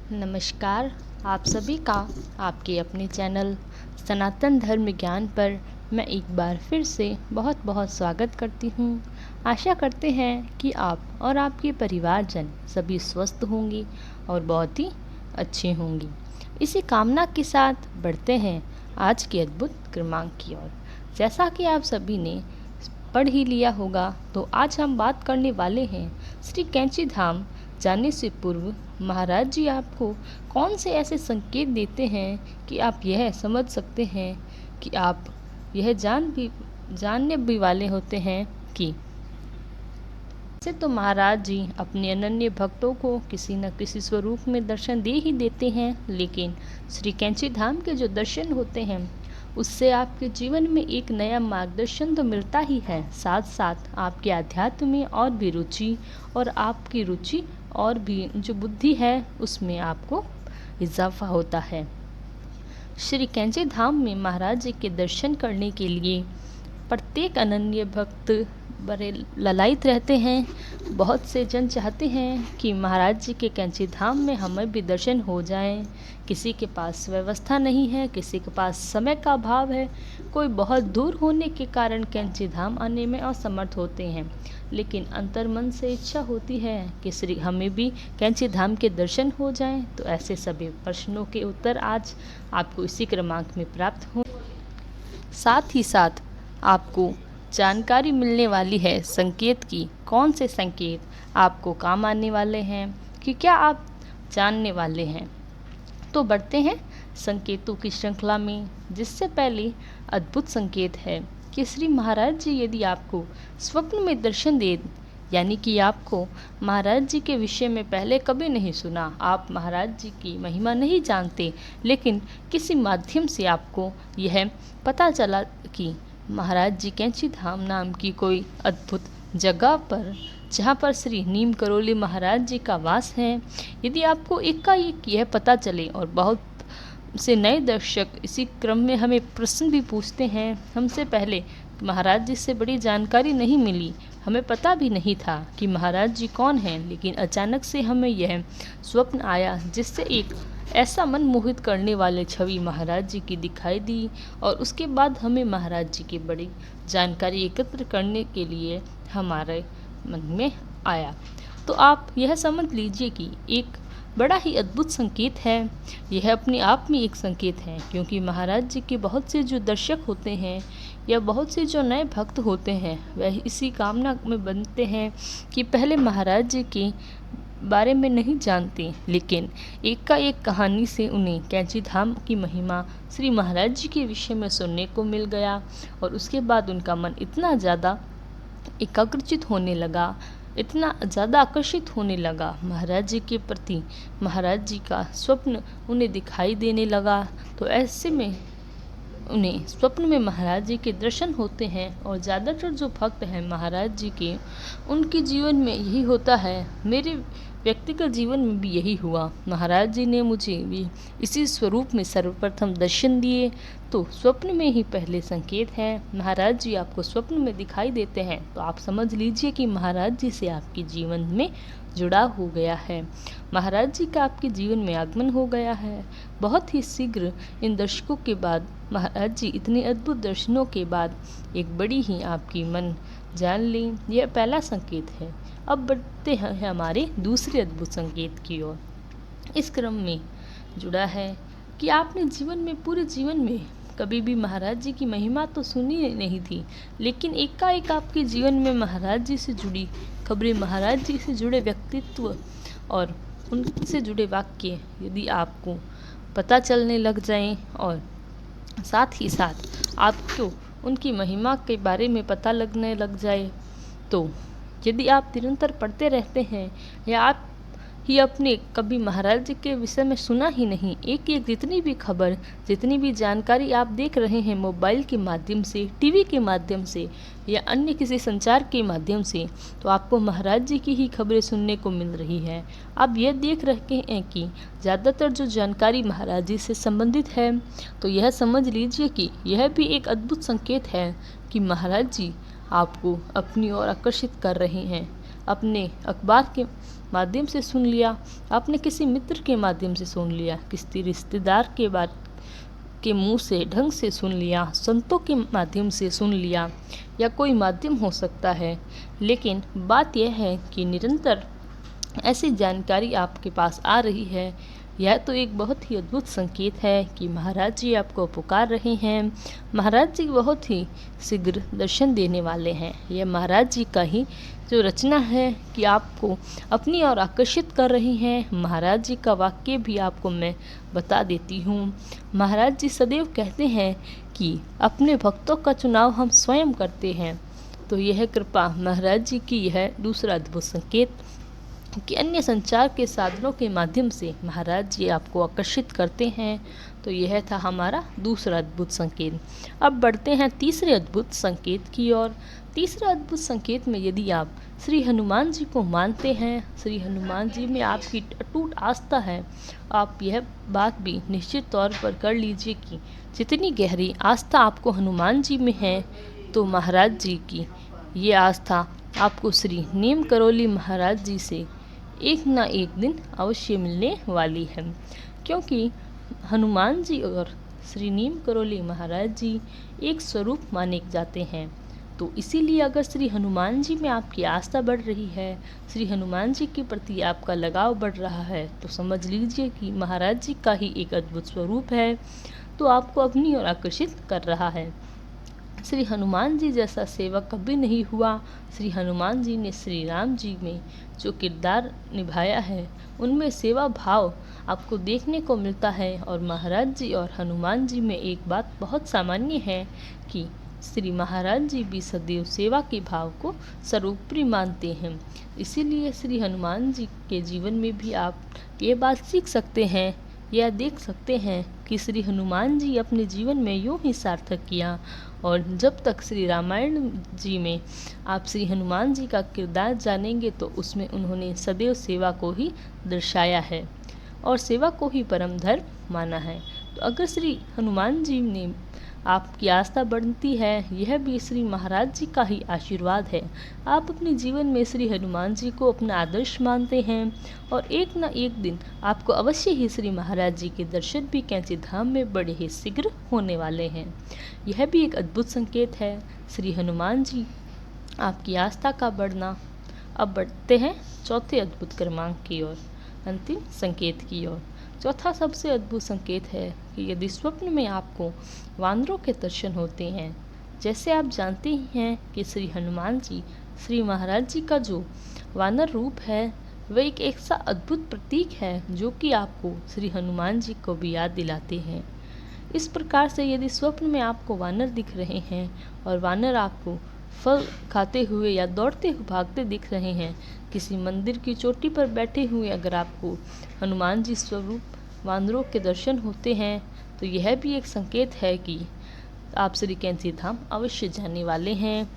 नमस्कार। आप सभी का आपके अपने चैनल सनातन धर्म ज्ञान पर मैं एक बार फिर से बहुत बहुत स्वागत करती हूँ। आशा करते हैं कि आप और आपके परिवारजन सभी स्वस्थ होंगे और बहुत ही अच्छे होंगे। इसी कामना के साथ बढ़ते हैं आज के अद्भुत क्रमांक की ओर। जैसा कि आप सभी ने पढ़ ही लिया होगा, तो आज हम बात करने वाले हैं श्री कैंची धाम जाने से पूर्व महाराज जी आपको कौन से ऐसे संकेत देते हैं कि आप यह समझ सकते हैं कि आप यह जानने भी वाले होते हैं कि से तो महाराज जी अपने अनन्य भक्तों को किसी न किसी स्वरूप में दर्शन दे ही देते हैं, लेकिन श्री कैंची धाम के जो दर्शन होते हैं उससे आपके जीवन में एक नया मार्गदर्शन तो मिलता ही है, साथ साथ आपके आध्यात्म में और भी रुचि और आपकी रुचि और भी जो बुद्धि है उसमें आपको इजाफा होता है। श्री कैंची धाम में महाराज जी के दर्शन करने के लिए प्रत्येक अनन्य भक्त बड़े ललायित रहते हैं। बहुत से जन चाहते हैं कि महाराज जी के कैंची धाम में हमें भी दर्शन हो जाएं। किसी के पास व्यवस्था नहीं है, किसी के पास समय का अभाव है, कोई बहुत दूर होने के कारण कैंची धाम आने में असमर्थ होते हैं, लेकिन अंतर्मन से इच्छा होती है कि श्री हमें भी कैंची धाम के दर्शन हो जाएं। तो ऐसे सभी प्रश्नों के उत्तर आज आपको इसी क्रमांक में प्राप्त हो। साथ ही साथ आपको जानकारी मिलने वाली है संकेत की, कौन से संकेत आपको काम आने वाले हैं, कि क्या आप जानने वाले हैं। तो बढ़ते हैं संकेतों की श्रृंखला में, जिससे पहले अद्भुत संकेत है कि श्री महाराज जी यदि आपको स्वप्न में दर्शन दे, यानी कि आपको महाराज जी के विषय में पहले कभी नहीं सुना, आप महाराज जी की महिमा नहीं जानते, लेकिन किसी माध्यम से आपको यह पता चला कि महाराज जी कैंची धाम नाम की कोई अद्भुत जगह पर, जहाँ पर श्री नीम करोली महाराज जी का वास है, यदि आपको एकाएक यह पता चले, और बहुत से नए दर्शक इसी क्रम में हमें प्रश्न भी पूछते हैं, हमसे पहले महाराज जी से बड़ी जानकारी नहीं मिली, हमें पता भी नहीं था कि महाराज जी कौन हैं, लेकिन अचानक से हमें यह स्वप्न आया जिससे एक ऐसा मन मोहित करने वाले छवि महाराज जी की दिखाई दी, और उसके बाद हमें महाराज जी की बड़ी जानकारी एकत्र करने के लिए हमारे मन में आया। तो आप यह समझ लीजिए कि एक बड़ा ही अद्भुत संकेत है, यह अपने आप में एक संकेत है, क्योंकि महाराज जी के बहुत से जो दर्शक होते हैं या बहुत से जो नए भक्त होते हैं वह इसी कामना में बनते हैं कि पहले महाराज जी के बारे में नहीं जानते, लेकिन एक कहानी से उन्हें कैंची धाम की महिमा श्री महाराज जी के विषय में सुनने को मिल गया, और उसके बाद उनका मन इतना ज़्यादा एकाग्रचित होने लगा, इतना ज़्यादा आकर्षित होने लगा महाराज जी के प्रति, महाराज जी का स्वप्न उन्हें दिखाई देने लगा। तो ऐसे में उन्हें स्वप्न में महाराज जी के दर्शन होते हैं, और ज़्यादातर जो भक्त हैं महाराज जी के, उनके जीवन में यही होता है। मेरे व्यक्तिगत जीवन में भी यही हुआ, महाराज जी ने मुझे भी इसी स्वरूप में सर्वप्रथम दर्शन दिए। तो स्वप्न में ही पहले संकेत है, महाराज जी आपको स्वप्न में दिखाई देते हैं, तो आप समझ लीजिए कि महाराज जी से आपके जीवन में जुड़ा हो गया है, महाराज जी का आपके जीवन में आगमन हो गया है। बहुत ही शीघ्र इन दर्शकों के बाद, महाराज जी इतने अद्भुत दर्शनों के बाद एक बड़ी ही आपकी मन जान ली, यह पहला संकेत है। अब बढ़ते हैं हमारे दूसरे अद्भुत संकेत की ओर। इस क्रम में जुड़ा है कि आपने जीवन में, पूरे जीवन में कभी भी महाराज जी की महिमा तो सुनी नहीं थी, लेकिन एकाएक आपके जीवन में महाराज जी से जुड़ी खबरें, महाराज जी से जुड़े व्यक्तित्व और उनसे जुड़े वाक्य यदि आपको पता चलने लग जाएं, और साथ ही साथ आपको उनकी महिमा के बारे में पता लगने लग जाए, तो यदि आप निरंतर पढ़ते रहते हैं या आप ही अपने कभी महाराज जी के विषय में सुना ही नहीं, एक एक जितनी भी खबर, जितनी भी जानकारी आप देख रहे हैं मोबाइल के माध्यम से, टीवी के माध्यम से या अन्य किसी संचार के माध्यम से, तो आपको महाराज जी की ही खबरें सुनने को मिल रही है। आप यह देख रहे हैं कि ज़्यादातर जो जानकारी महाराज जी से संबंधित है, तो यह समझ लीजिए कि यह भी एक अद्भुत संकेत है कि महाराज जी आपको अपनी ओर आकर्षित कर रहे हैं। अपने अखबार के माध्यम से सुन लिया, आपने किसी मित्र के माध्यम से सुन लिया, किसी रिश्तेदार के बात के मुंह से ढंग से सुन लिया, संतों के माध्यम से सुन लिया, या कोई माध्यम हो सकता है। लेकिन बात यह है कि निरंतर ऐसी जानकारी आपके पास आ रही है, यह तो एक बहुत ही अद्भुत संकेत है कि महाराज जी आपको पुकार रहे हैं। महाराज जी बहुत ही शीघ्र दर्शन देने वाले हैं। यह महाराज जी का ही जो रचना है कि आपको अपनी ओर आकर्षित कर रही हैं। महाराज जी का वाक्य भी आपको मैं बता देती हूँ। महाराज जी सदैव कहते हैं कि अपने भक्तों का चुनाव हम स्वयं करते हैं। तो यह कृपा महाराज जी की यह दूसरा अद्भुत संकेत कि अन्य संचार के साधनों के माध्यम से महाराज जी आपको आकर्षित करते हैं। तो यह था हमारा दूसरा अद्भुत संकेत। अब बढ़ते हैं तीसरे अद्भुत संकेत की ओर। तीसरा अद्भुत संकेत में यदि आप श्री हनुमान जी को मानते हैं, श्री हनुमान जी में आपकी अटूट आस्था है, आप यह बात भी निश्चित तौर पर कर लीजिए कि जितनी गहरी आस्था आपको हनुमान जी में है, तो महाराज जी की ये आस्था आपको श्री नीम करोली महाराज जी से एक ना एक दिन अवश्य मिलने वाली है। क्योंकि हनुमान जी और श्री नीम करोली महाराज जी एक स्वरूप माने जाते हैं। तो इसीलिए अगर श्री हनुमान जी में आपकी आस्था बढ़ रही है, श्री हनुमान जी के प्रति आपका लगाव बढ़ रहा है, तो समझ लीजिए कि महाराज जी का ही एक अद्भुत स्वरूप है, तो आपको अपनी ओर आकर्षित कर रहा है। श्री हनुमान जी जैसा सेवक कभी नहीं हुआ। श्री हनुमान जी ने श्री राम जी में जो किरदार निभाया है, उनमें सेवा भाव आपको देखने को मिलता है। और महाराज जी और हनुमान जी में एक बात बहुत सामान्य है कि श्री महाराज जी भी सदैव सेवा के भाव को सर्वोपरि मानते हैं। इसीलिए श्री हनुमान जी के जीवन में भी आप ये बात सीख सकते हैं या देख सकते हैं कि श्री हनुमान जी अपने जीवन में यूँ ही सार्थक किया। और जब तक श्री रामायण जी में आप श्री हनुमान जी का किरदार जानेंगे, तो उसमें उन्होंने सदैव सेवा को ही दर्शाया है और सेवा को ही परम धर्म माना है। तो अगर श्री हनुमान जी ने आपकी आस्था बढ़ती है, यह भी श्री महाराज जी का ही आशीर्वाद है। आप अपने जीवन में श्री हनुमान जी को अपना आदर्श मानते हैं और एक न एक दिन आपको अवश्य ही श्री महाराज जी के दर्शन भी कैंची धाम में बड़े ही शीघ्र होने वाले हैं। यह भी एक अद्भुत संकेत है, श्री हनुमान जी आपकी आस्था का बढ़ना। अब बढ़ते हैं चौथे अद्भुत क्रमांक की ओर, अंतिम संकेत की ओर। चौथा सबसे अद्भुत संकेत है कि यदि स्वप्न में आपको वानरों के दर्शन होते हैं, जैसे आप जानते ही हैं कि श्री हनुमान जी श्री महाराज जी का जो वानर रूप है, वह एक ऐसा अद्भुत प्रतीक है जो कि आपको श्री हनुमान जी को भी याद दिलाते हैं। इस प्रकार से यदि स्वप्न में आपको वानर दिख रहे हैं और वानर आपको फल खाते हुए या दौड़ते हुए भागते दिख रहे हैं, किसी मंदिर की चोटी पर बैठे हुए अगर आपको हनुमान जी स्वरूप वानरों के दर्शन होते हैं, तो यह भी एक संकेत है कि आप श्री कैंची धाम अवश्य जाने वाले हैं।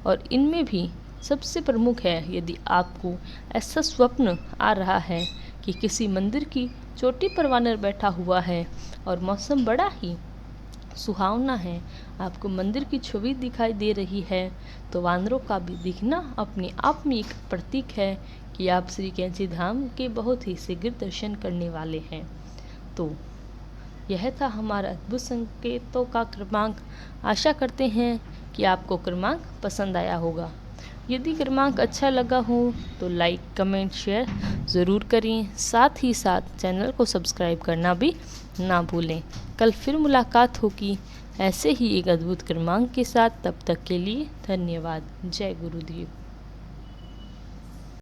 और इनमें भी सबसे प्रमुख है, यदि आपको ऐसा स्वप्न आ रहा है कि किसी मंदिर की चोटी पर वानर बैठा हुआ है और मौसम बड़ा ही सुहावना है, आपको मंदिर की छवि दिखाई दे रही है, तो वानरों का भी दिखना अपने आप में एक प्रतीक है कि आप श्री कैंची धाम के बहुत ही शीघ्र दर्शन करने वाले हैं। तो यह था हमारा अद्भुत संकेतों का क्रमांक। आशा करते हैं कि आपको क्रमांक पसंद आया होगा। यदि क्रमांक अच्छा लगा हो तो लाइक, कमेंट, शेयर ज़रूर करें। साथ ही साथ चैनल को सब्सक्राइब करना भी ना भूलें। कल फिर मुलाकात होगी ऐसे ही एक अद्भुत क्रमांक के साथ। तब तक के लिए धन्यवाद। जय गुरुदेव।